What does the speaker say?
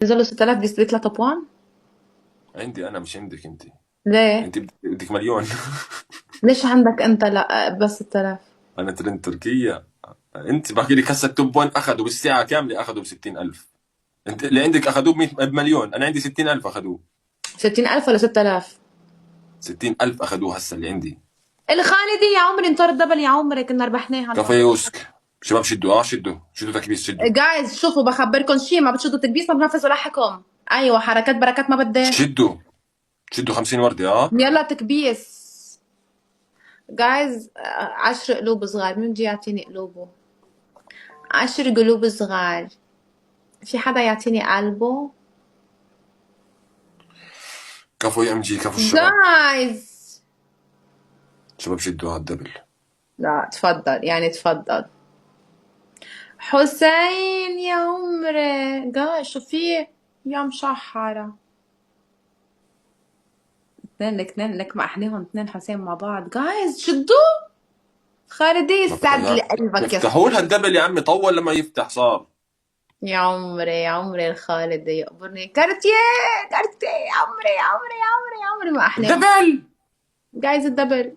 نزلوا 6000 بيثبت لها توب 1. عندي انا مش عندك انت. ليه؟ انت بدك مليون. ليش عندك انت لا بس 6000؟ انا ترند تركيا. انت بحكي لك هسه التوب 1 اخذوا بالساعه كامله اخذوا ب 60000. انت اللي عندك اخذوه بمليون، انا عندي 60000 اخذوه. 60000 ولا 6000؟ 60000 اخذوه هسه اللي عندي. الخالدي يا عمري انطر الدبل يا عمري، كنا ربحناها كفى المرة. يوسك. شباب شدوا شدوا تكبيس شدوا. جايز شوفوا بخبركم شيء، ما بتشدوا تكبيس ما بنفذوا لحكم. ايوه حركات بركات ما بدي. شدوا. شدوا 50 وردة يلا تكبيس. جايز 10 قلوب صغار، مين بده يعطيني قلوبه؟ 10 قلوب صغار. في حدا يعطيني قلبه؟ كفو يا ام جي، كفو الشباب. جايز. شباب شدوا على الدبل. لا تفضل يعني تفضل. حسين يا عمري جايز شو في؟ يا مشحرة. اثنين لك مقحنيهم اثنين حسين مع بعض، جايز شدوا. خالدي ما يسعد لي فتح. قلبك يا افتحوا لها صاحبي. الدبل يا عمي، طول لما يفتح صار. يا عمري يا عمري الخالد يقبرني كارتيه. كارتيه يا عمري يا عمري يا عمري يا عمري ما احلاهم. الدبل. جايز الدبل.